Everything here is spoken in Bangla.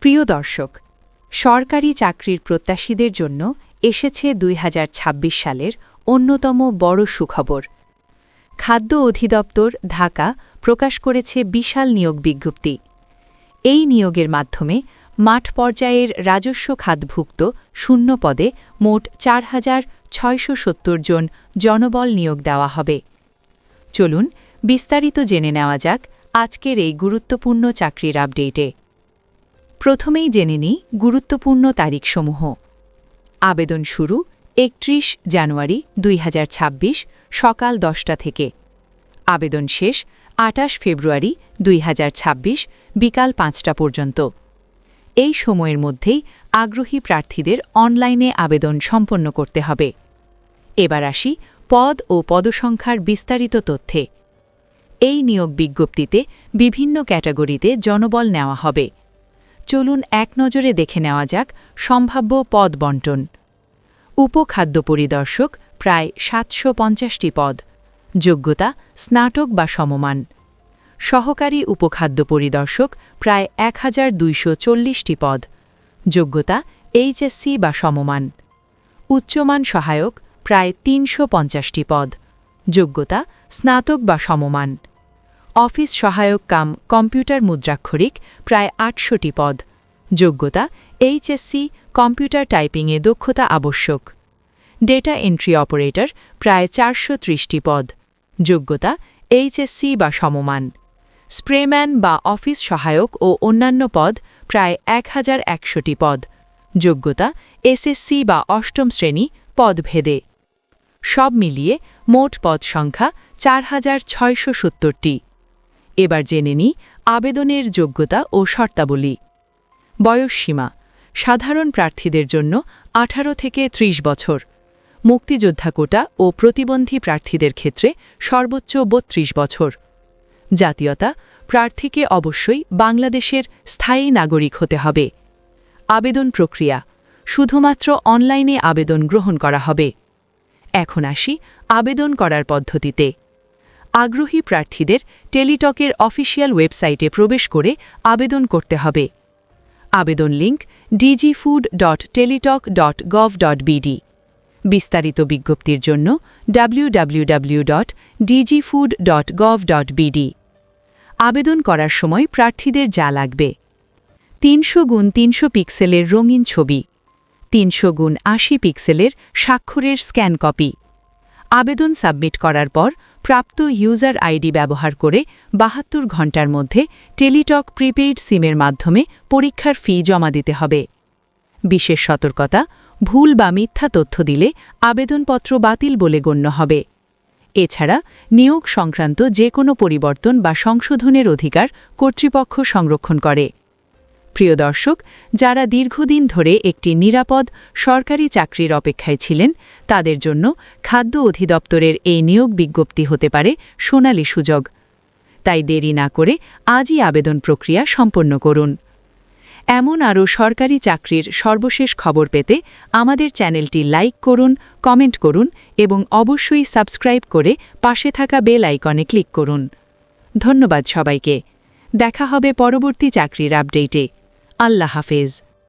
প্রিয় দর্শক, সরকারি চাকরির প্রত্যাশীদের জন্য এসেছে ২০২৬ সালের অন্যতম বড় সুখবর। খাদ্য অধিদপ্তর ঢাকা প্রকাশ করেছে বিশাল নিয়োগ বিজ্ঞপ্তি। এই নিয়োগের মাধ্যমে মাঠ পর্যায়ের রাজস্ব খাতভুক্ত শূন্য পদে মোট ৪,৬৭০ জন জনবল নিয়োগ দেওয়া হবে। চলুন বিস্তারিত জেনে নেওয়া যাক আজকের এই গুরুত্বপূর্ণ চাকরির আপডেটে। প্রথমেই জেনে নিই গুরুত্বপূর্ণ তারিখসমূহ। আবেদন শুরু ৩১ জানুয়ারি ২০২৬ সকাল ১০টা থেকে। আবেদন শেষ ২৮ ফেব্রুয়ারি ২০২৬ বিকাল ৫টা পর্যন্ত। এই সময়ের মধ্যেই আগ্রহী প্রার্থীদের অনলাইনে আবেদন সম্পন্ন করতে হবে। এবার আসি পদ ও পদসংখ্যার বিস্তারিত তথ্যে। এই নিয়োগ বিজ্ঞপ্তিতে বিভিন্ন ক্যাটাগরিতে জনবল নেওয়া হবে। চলুন এক নজরে দেখে নেওয়া যাক সম্ভাব্য পদ বণ্টন। উপখাদ্য পরিদর্শক প্রায় ৭৫০টি পদ, যোগ্যতা স্নাতক বা সমমান। সহকারী উপখাদ্য পরিদর্শক প্রায় ১,২৪০টি পদ, যোগ্যতা এইচএসসি বা সমমান। উচ্চমান সহায়ক প্রায় ৩৫০টি পদ, যোগ্যতা স্নাতক বা সমমান। অফিস সহায়ক কাম কম্পিউটার মুদ্রাক্ষরিক প্রায় ৮০০টি পদ, যোগ্যতা এইচএসসি কম্পিউটার টাইপিংয়ে দক্ষতা আবশ্যক। ডেটা এন্ট্রি অপারেটর প্রায় ৪৩০টি পদ, যোগ্যতা এইচএসসি বা সমমান। স্প্রেম্যান বা অফিস সহায়ক ও অন্যান্য পদ প্রায় ১,১০০টি পদ, যোগ্যতা এসএসসি বা অষ্টম শ্রেণী পদভেদে। সব মিলিয়ে মোট পদ সংখ্যা ৪,৬৭০টি। এবার জেনে নিই আবেদনের যোগ্যতা ও শর্তাবলী। বয়সসীমা সাধারণ প্রার্থীদের জন্য ১৮ থেকে ৩০ বছর, মুক্তিযোদ্ধা কোটা ও প্রতিবন্ধী প্রার্থীদের ক্ষেত্রে সর্বোচ্চ ৩২ বছর। জাতীয়তা প্রার্থীকে অবশ্যই বাংলাদেশের স্থায়ী নাগরিক হতে হবে। আবেদন প্রক্রিয়া শুধুমাত্র অনলাইনে আবেদন গ্রহণ করা হবে। এখন আসি আবেদন করার পদ্ধতিতে। আগ্রহী প্রার্থীদের টেলিটকের অফিসিয়াল ওয়েবসাইটে প্রবেশ করে আবেদন করতে হবে। আবেদন লিঙ্ক dgfood.teletalk.gov.bd। বিস্তারিত বিজ্ঞপ্তির জন্য www.dgfood.gov.bd। আবেদন করার সময় প্রার্থীদের যা লাগবে: ৩০০x৩০০ পিক্সেলের রঙিন ছবি, ৩০০x৮০ পিক্সেলের স্বাক্ষরের স্ক্যান কপি। আবেদন সাবমিট করার পর প্রাপ্ত ইউজার আইডি ব্যবহার করে ৭২ ঘণ্টার মধ্যে টেলিটক প্রিপেইড সিমের মাধ্যমে পরীক্ষার ফি জমা দিতে হবে। বিশেষ সতর্কতা: ভুল বা মিথ্যা তথ্য দিলে আবেদনপত্র বাতিল বলে গণ্য হবে। এছাড়া নিয়োগ সংক্রান্ত যে কোনো পরিবর্তন বা সংশোধনের অধিকার কর্তৃপক্ষ সংরক্ষণ করে। প্রিয় দর্শক, যারা দীর্ঘদিন ধরে একটি নিরাপদ সরকারি চাকরির অপেক্ষায় ছিলেন, তাদের জন্য খাদ্য অধিদপ্তরের এই নিয়োগ বিজ্ঞপ্তি হতে পারে সোনালী সুযোগ। তাই দেরি না করে আজই আবেদন প্রক্রিয়া সম্পন্ন করুন। এমন আরও সরকারি চাকরির সর্বশেষ খবর পেতে আমাদের চ্যানেলটি লাইক করুন, কমেন্ট করুন এবং অবশ্যই সাবস্ক্রাইব করে পাশে থাকা বেল আইকনে ক্লিক করুন। ধন্যবাদ সবাইকে। দেখা হবে পরবর্তী চাকরির আপডেটে। আল্লাহ হাফেজ।